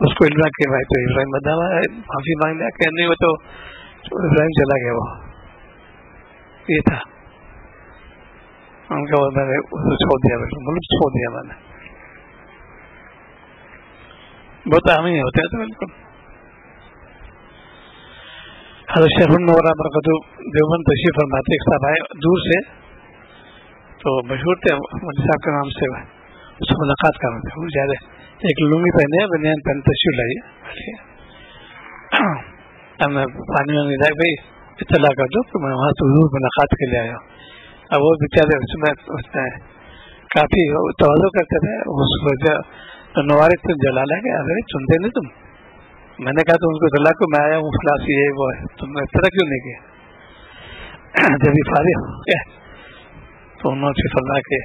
اس کو علم کہ بھائی تو ابراہیم بدنام ہے، معافی مانگنے کہ نہیں، وہ تو ابراہیم چلا گیا، وہ یہ تھا ان کا. میں نے چھوڑ دیا، ملک چھوڑ دیا میں نے. بہت اہم ہی ہوتے ہیں تو بالکل. حضرت شیخ النورہ مرقدو دیوبند تشریف فرماتے، ایک صاحب آئے دور سے، تو مشہور تھے مولوی صاحب کے نام سے، اس سے ملاقات کرنا تھا. وہ زیادہ ایک لنگی پہنے بنیان پہنے تشریف لائیے. اب میں پانی میں ملا بھائی اطلاع کر دو کہ میں وہاں سے حضور ملاقات کے لیے آیا ہوں. اب وہ بیچارے اس میں کافی توازو کرتے تھے. اس وجہ نوارک تم جلالا کہ ارے سنتے نہیں تم. میں نے کہا تو ان کو دلا کو میں آیا ہوں فلاسی یہ وہ ہے, تم نے اس طرح کیوں نہیں کیا؟ جب یہ فارغ ہو گیا تو انہوں نے فرمایا کہ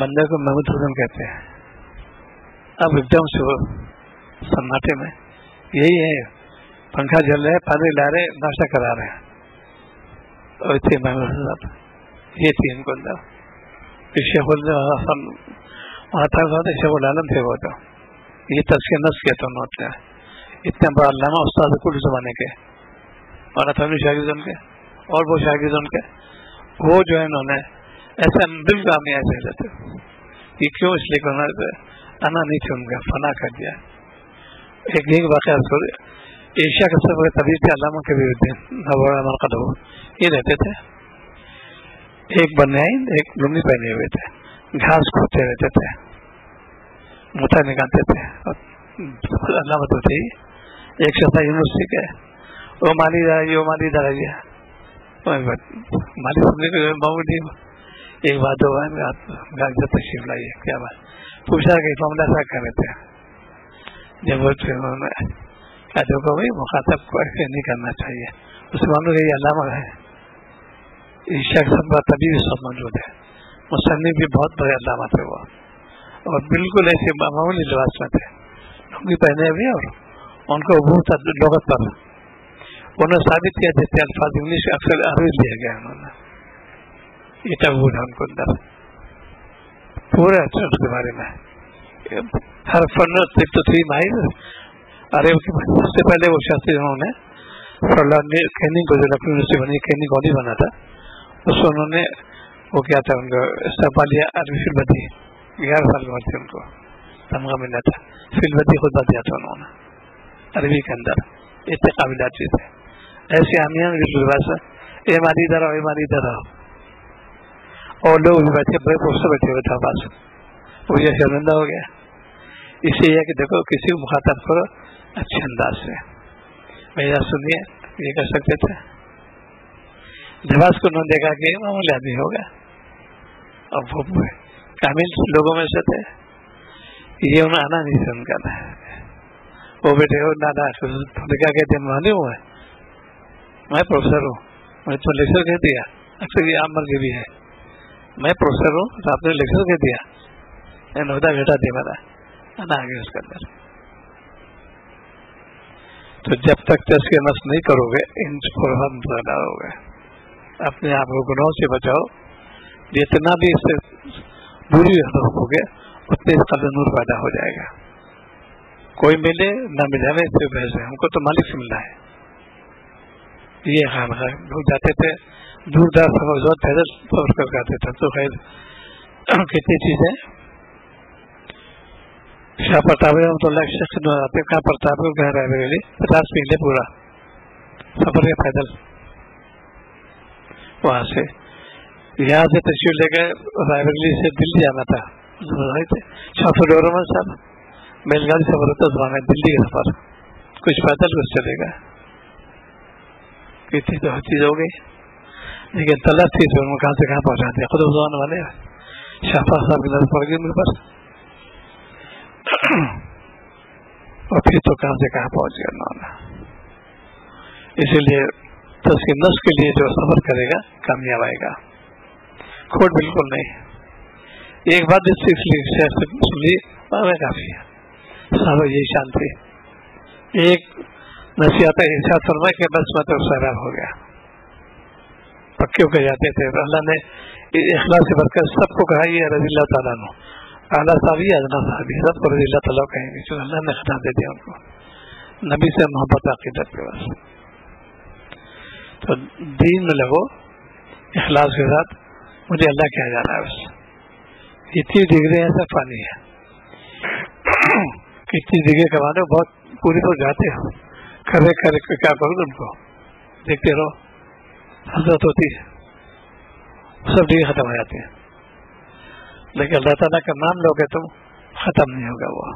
بندے کو محمود حسن کہتے ہیں. اب ایک دم سے وہ سناٹے میں یہی ہے, پنکھا جل رہے, پانی لا رہے, ناشتہ کرا رہے ہیں, اور تھے محمود حسن. یہ تھی ان کو اندر شیخ الحسن وہاں تھا, شیخ العالم تھے وہ. تو یہ تذکیہ نفس کیا تھا انہوں نے. اتنا بڑا علامہ استاد کل زمانے کے, اور اتھانی شاگرد ان کے, اور وہ شاگرد ان کے, وہ جو ہے انہوں نے ایسا بالکل نہیں ایسے لیتے. یہ کیوں؟ اس لیے کہ انہوں نے انا نہیں تھے ان کا, فنا کر دیا. ایک واقعہ ایشیا کا سب طبیعت تھے علامہ کے بھی مرقد ہو, یہ رہتے تھے. ایک بنیائی ایک لنگی پہنے ہوئے تھے, گھاس کھوتے رہتے تھے, موٹا نکالتے تھے. علامت ہوتی ایک شخص یونیورسٹی کے وہ مالی دراجیہ مالی سمجھنے کے معمولی ایک بات ہوا ہے تشریف لائیے. کیا بات پوچھا کہ معاملہ ایسا کر رہے تھے. جب وہ انہوں نے کہا دیکھو بھائی مخاطب کو ایسے نہیں کرنا چاہیے. اس معاملے کا یہ علامہ ہے. عشاء کے سب تبھی بھی سب موجود ہے. مصنف بھی بہت بڑے علامہ تھے وہ, اور بالکل ایسے معمولی لباس میں تھے, لنگی پہنے ہوئے, اور ان کو وہ تھا لغت پر. انہوں نے ثابت کیا جیسے الفاظ انگلش اکثر عربی لیا گیا. انہوں نے یہ تبود ہے ان کو اندر پورے اس کے بارے میں ہر فن تو تھی ماہر. ارے سب سے پہلے وہ شخص انہوں نے کیننگ کو جو لکھنؤ یونیورسٹی بنی, کیننگ کو نہیں بنا تھا, اس کو انہوں نے وہ کیا تھا ان کو استقبالیہ عربی فلم دی. 11 سال کی عمر تھی ان کو, تمغہ ملا تھا. فلم دی خود دیا تھا انہوں نے عربی کے اندر. اتنے قابلات بھی تھے. ایسے آمیان لباس اے ماری ادھر آؤ, اے ماری ادھر آؤ, اور لوگ بھی بیٹھے بڑے پوسٹر بیٹھے ہوئے تھا پاس. وہ یہ شرمندہ ہو گیا. اس سے یہ کہ دیکھو کسی کو مخاطب کرو اچھے انداز سے, میرا سنیے, یہ کر سکتے تھے. لباس کو انہوں نے دیکھا کہ معمولی آدمی ہوگا, اور وہ کامل لوگوں میں سے تھے. یہ انہیں آنا نہیں سے ان کا نا, وہ بیٹھے ہو نانا کیا کہتے ہیں معلوم ہوا ہے میں پروفیسر ہوں, میں تو لیکچر کہہ دیا. اکثر یہ عام مرضی بھی ہے, میں پروفیسر ہوں تو آپ نے لیکچر کہہ دیا, نودا بیٹا دے میرا آنا آگے اس کے اندر. تو جب تک تذکیہ نفس نہیں کرو گے ان پروگرام ڈالو گے, اپنے آپ کو گناہوں سے بچاؤ. جتنا بھی اس سے دوری رکھو گے اتنے اس قدر نور پیدا ہو جائے گا. کوئی ملے نہ ملے, ہمیں اس سے بحث ہے, ہم کو تو مالک سے ملنا ہے. یہ خیال ہے. لوگ جاتے تھے دور دراز سفر, پیدل سفر کر جاتے تھے. تو خیر کتنی چیزیں شاہ پرتاپ رحمۃ اللہ شخص آتے کہاں پرتاپ کو کہہ رہے ہیں 50 میل پورا سفر کے پیدل. وہاں سے یہاں سے تشریف لے کے رائے بریلی سے دلی جانا تھا. شاہ فضل الرحمان صاحب بیل گاڑی سفر ہوتا زمانے دلی کا سفر, کچھ پیدل کچھ چلے گا. کتنی تو ہر چیز ہو گئی, لیکن طلب تھی تو کہاں سے کہاں پہنچاتے. خود زبان والے شاہ صاحب کی نظر پڑ گئی میرے پاس, اور پھر تو کہاں سے کہاں پہنچ گیا. اسی لیے تذکیہ نفس کے لیے جو سفر کرے گا کامیاب آئے گا, کھوٹ بالکل نہیں. ایک بات جس سے سنی ہمیں کافی ہے, صحابہ یہی شان تھی. ایک نصیحت ارشاد فرمائے کہ بس میں تو سیراب ہو گیا, پکے ہو کے جاتے تھے. اللہ نے اخلاص سے برکت سب کو کہا یہ رضی اللہ تعالیٰ عنہ, اعلیٰ صاحبی ادنا صاحبی سب کو رضی اللہ تعالیٰ کہیں گے, چونکہ اللہ نے خطا دے دیا ان کو نبی سے محبت عقیدت کے واسطے. تو دین میں لگو اخلاص کے ساتھ, مجھے اللہ کیا جانا ہے. بس اتنی ڈگری ایسا پانی ہے, کتنی ڈگری کمانے بہت پوری تو جاتے ہو, کھڑے کھڑے کیا کرو تم کو دیکھتے رہو, حضرت ہوتی ہے سب ڈگری ختم ہو جاتی ہے. لیکن اللہ تعالیٰ کا نام لو گے تم ختم نہیں ہوگا. وہ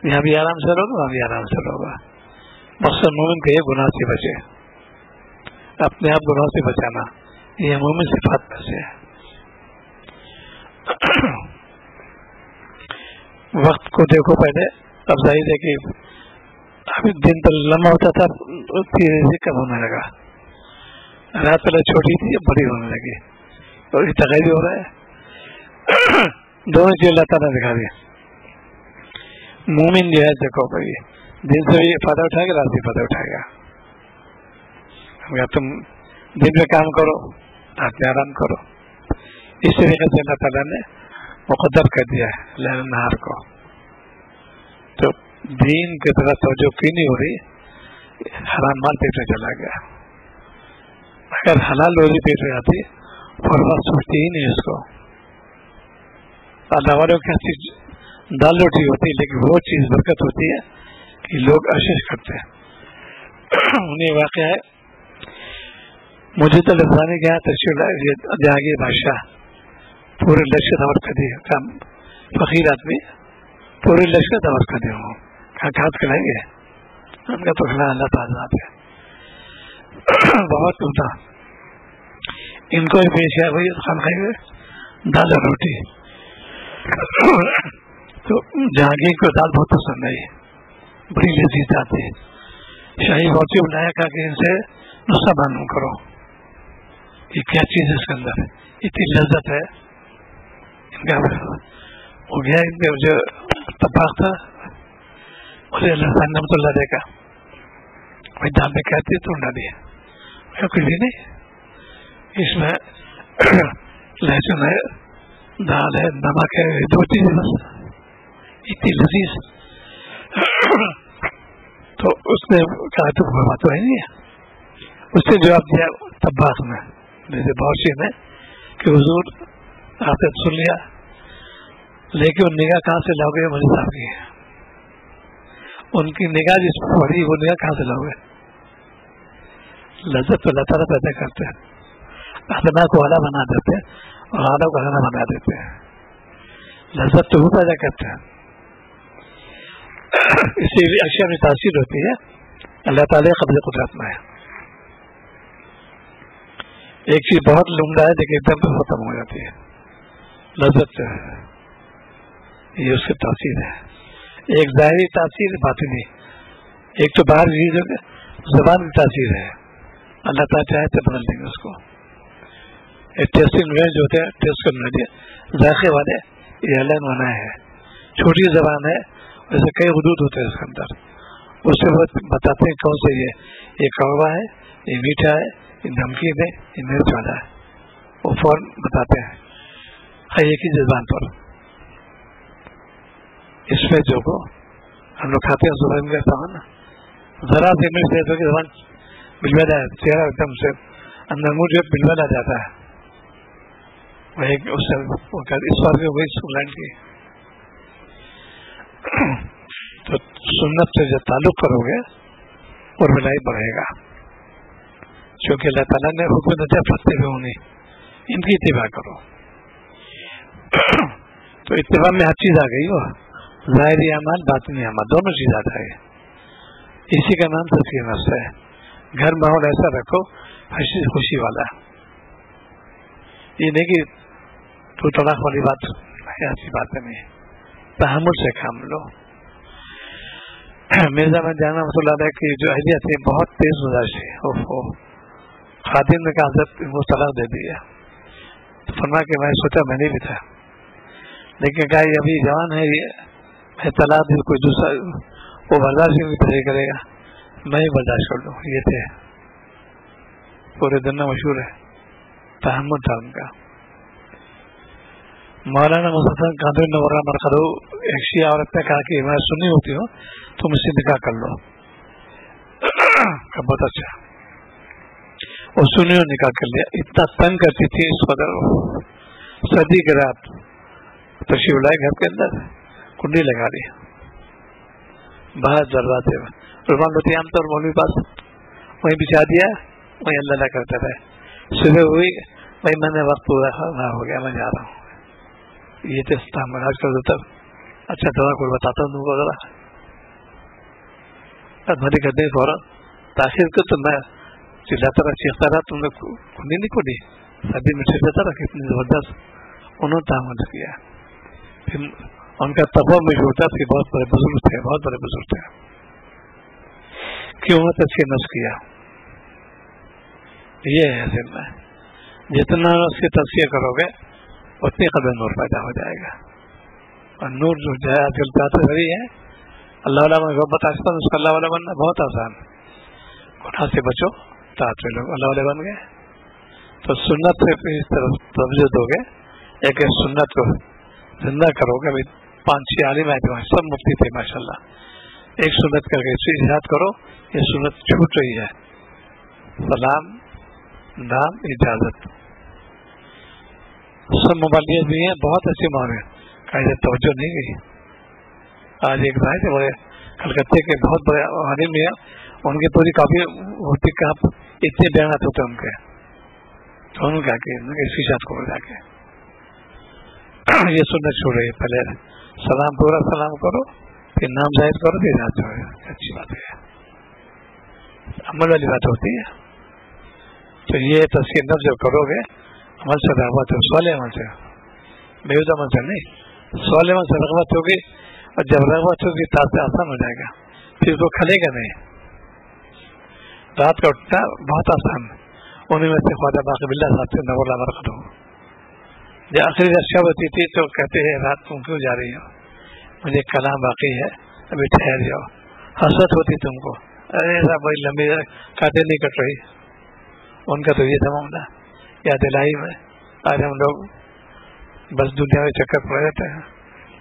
یہاں بھی آرام سے رہوگا, وہاں بھی آرام سے رہوگا. مقصد مومن کا یہ گناہ سے بچے, اپنے آپ گناہ سے بچانا, یہ مومن صفات میں سے ہے. وقت کو دیکھو پہلے, اب ظاہر ہے کہ ابھی دن تو لمبا ہوتا تھا, دھیرے سے کم ہونے لگا. رات پہلے چھوٹی تھی, اب بڑی ہونے لگی, اور یہ تغیر ہو رہا ہے. دونوں چیز اللہ تعالیٰ دکھا دیا. مومن جو ہے دیکھو بھائی, دن سے بھی فائدہ اٹھائے گا, رات بھی فائدہ اٹھائے گا. تم دن میں کام کرو, رات میں آرام کرو. اس طریقے سے اللہ تعالیٰ نے مقدر کر دیا ہے لیل نہار کو. تو دین کی طرف توجہ کیوں نہیں ہو رہی؟ حرام مال پیٹ میں چلا گیا. اگر حلال روزی پیٹ میں آتی اور بات سوچتی ہی نہیں اس کو. اللہ والوں کی ہنسی دال روٹی ہوتی ہے, لیکن وہ چیز برکت ہوتی ہے کہ لوگ اشش کرتے ہیں. انہیں واقعہ ہے مجھے تو لفظانی کے یہاں تشریف جہانگیر بادشاہ پورے لشکر دور کر دیے. فقیر آدمی پورے لشکر دور کر دے ہوں, کہاں کھاد کھلائیں گے؟ ہم کا تو کھلا اللہ تعالیٰ ہے. بہت ہوتا ان کو پیش ہے بھائی خان کھائیں گے دال اور روٹی. تو جہانگیر کو دال بہت پسند آئی, بڑی لذیذ آتی ہے. شاہی بہت بلایا کہا کہ ان سے نسخہ معلوم کرو, یہ کیا چیز ہے اس کے اندر, اتنی لذت ہے. ان کا ہو گیا ان کا جو اتفاق تھا اسے اللہ نعمت اللہ دے گا. بھائی دال میں کہتی ہے تو ڈالی ہے, کچھ بھی نہیں اس میں, لہسن ہے, دال ہے, نمک ہے, دو چیزیں بس, اتنی لذیذ. تو اس نے کہا تو بات تو ہے نہیں ہے. اس سے جواب دیا طباخ میں, جیسے باورچی نے, کہ حضور آپ نے سن لیا, لیکن وہ نگاہ کہاں سے لاؤ گے؟ مجھے صاحب کی ان کی نگاہ جس پر پڑی وہ نگاہ کہاں سے لاؤ گے؟ لذت تو اللہ تعالیٰ پیدا کرتے ہیں, ادنا کو اعلیٰ بنا دیتے ہیں اور اعلیٰ کو ادنا بنا دیتے ہیں. لذت تو وہ پیدا کرتے ہیں. اسی لیے اشیاء میں تاثیر ہوتی ہے, اللہ تعالیٰ قبض قدرت میں ہے. ایک چیز بہت لمڈا ہے لیکن ایک دم پہ ختم ہو جاتی ہے. لذت جو ہے یہ اس کی تاثیر ہے. ایک ظاہری تاثیر, باطنی. ایک تو باہر زبان کی تاثیر ہے, اللہ تعالیٰ چاہے تو بدل دیں گے اس کو. ایک ٹیسٹنگ ویل جو ہوتے ہیں ٹیسٹ کرنے کے ذائقے والے, یہ اللہ نے بنایا ہے. چھوٹی زبان ہے, ویسے کئی حدود ہوتے ہیں اس کے اندر. اس سے وہ بتاتے ہیں کون سے یہ کڑوا ہے, یہ میٹھا ہے, یہ نمکین ہے, یہ مرچ والا ہے. وہ فوراً بتاتے ہیں ہر ایک ہی زبان پر. اس میں جو کو ہم لوگ کھاتے ہیں زبان کا سامان, ذرا سے مرچ دے تو زبان بلبلا ہے, چہرہ ایک دم سے اندر منہ جو بلبلا جاتا ہے. اس بار میں وہی سنلینڈ کی. تو سنت سے جو تعلق کرو گے اور بلائی بڑھے گا, کیونکہ اللہ تعالیٰ نے حکم دیا پھنستے ہوئے ہوں نہیں, ان کی اتباع کرو. تو اتباع میں ہر چیز آ گئی, وہ ظاہری اعمال باطنی اعمال دونوں چیز آ جائے. اسی کا نام تزکیہ نفس ہے. گھر ماحول ایسا رکھو خوشی والا. یہ نہیں کہ تو طلاق والی بات ایسی باتیں نہیں, تحمل سے کام لو. مرزا میں جانا مسئلہ ہے کہ جو اہلیہ تھی بہت تیز مزاج تھی. خادم نے کہا حضرت وہ طلاق دے دیا. فرما کہ میں سوچا میں نے بھی تھا, لیکن کہا یہ ابھی جوان ہے, یہ طلاق دے کوئی دوسرا وہ برداشت نہیں کرے گا, میں ہی برداشت کر لوں. یہ تھے پورے دنیا مشہور ہے, تحمل تھا ان کا. مولانا مسلم قادری نورہ مرقدو ایک شیعہ عورت نے کہا کہ میں سنی ہوتی ہوں, تم اس سے نکاح کر لو. بہت اچھا, وہ سنی ہو نکاح کر لیا. اتنا تنگ کرتی تھی اس قدر, سردی کی رات تشریف لائے گھر کے اندر, کنڈی لگا دی باہر دروازے میں. رحمان لطی عام طور مولوی پاس وہیں بچھا دیا, وہیں اللہ کرتے رہے. صبح ہوئی بھائی میں نے وقت پورا ہو گیا, میں جا رہا ہوں. یہ تو آج کل تک اچھا تھوڑا کوئی بتاتا ہوں تم کو ذرا. ہماری گدے فوراً تاخیر کو تو میں چلاتا رہا چیختا رہا, تم نے کھلی نہیں کھلی, سبھی میں چلاتا رہا. کتنی زبردست انہوں نے تعامل کیا. پھر ان کا تقویٰ مجھے ہوتا کہ بہت بڑے بزرگ تھے, بہت بڑے بزرگ تھے. کیوں تذکیہ نفس کیا؟ یہ ہے اصل میں, جتنا اس کی تذکیہ کرو گے اتنی قدر نور پیدا ہو جائے گا. اور نور جو ہے آج کل چاہتے رہی ہے اللہ والا میں محبت آستا اس کا اللہ والا بننا بہت آسان. گناہ سے بچو تو لوگ اللہ والے بن گئے. تو سنت سے اس طرف توجہ دو گے, ایک سنت کو زندہ کرو گے. 5-6 عالم آئے تھے سب مفتی تھے ماشاء اللہ. ایک سنت کر کے اس کی اجازت کرو, یہ سنت چھوٹ رہی ہے. سلام, نام, اجازت سب مبالغ بھی ہیں, بہت اچھے معنی قاعدے توجہ نہیں گئی. آج ایک بھائی تھے بڑے کلکتے کے بہت بڑے عالم ہیں, ان کی پوری کافی ہوتی کہ اتنے بیانات ہوتے ان کے, تو انہوں نے کہا کہ اس کی اجازت کرو جا کے. یہ سنت چھوڑ رہی ہے, پہلے سلام پورا سلام کرو, پھر نام ظاہر کرو, پھر اجازت چھوڑے. اچھی بات ہے, عمل والی بات ہوتی ہے. تو یہ تذکیہ نفس جب کرو گے عمل سے رغبت ہے, صالح عمل سے, بےحدہ عمل سے نہیں, صالح عمل سے رغبت ہوگی. اور جب رغبت ہوگی تاثر آسان ہو جائے گا, پھر وہ کھلے گا نہیں. رات کا اٹھنا بہت آسان. انہیں میں سے خواجہ باقی باللہ صاحب سے نور اللہ برکت ہو, جب آخری رشا ہوتی تھی تو کہتے ہیں رات تم کیوں جا رہی ہو, مجھے کلام باقی ہے, ابھی ٹھہر جاؤ. حسرت ہوتی تم کو, ارے صاحب بڑی لمبی کاٹیں نہیں کٹ رہی. ان کا تو یہ تھا معاملہ. یاد الہی میں آج ہم لوگ بس دنیا میں چکر پڑے رہتے ہیں,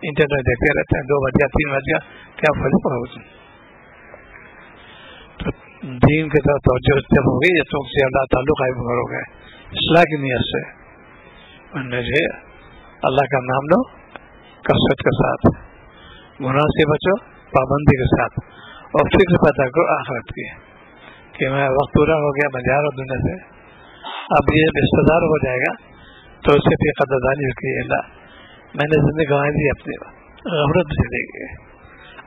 انٹرنیٹ دیکھتے رہتے ہیں, 2 بج گیا 3 بج گیا, کیا فرق پڑا اس میں. تو دین کی طرف توجہ جب ہوگی جب تم سے اللہ تعلق قائم کرو گے اصلاح کی نیت سے, اللہ کا نام لو کثرت کے ساتھ, گناہ سے بچو پابندی کے ساتھ, اور فکر پیدا کرو آخرت کی کہ میں وقت پورا ہو گیا, میں جا رہا ہوں دنیا سے. اب یہ رشتہ دار ہو جائے گا تو اس سے بھی قدردانی کی, اللہ میں نے زندگی گنوائی دی, اپنی غفلت چلے گی.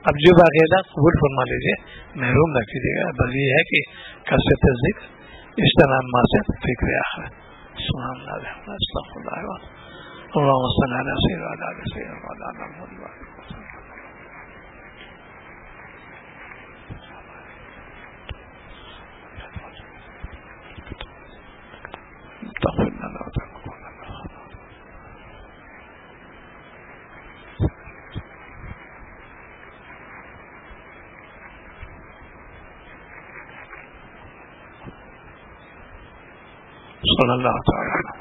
اب جو باقی ہے قبول فرما لیجیے, محروم نہ کیجیے گا. بس یہ ہے کہ کثرت ذکر اجتناب معصیت فکر آخرت. سبحان اللہ, استغفر اللہ, اللهم صل علی سیدنا محمد. صلی اللہ تعالی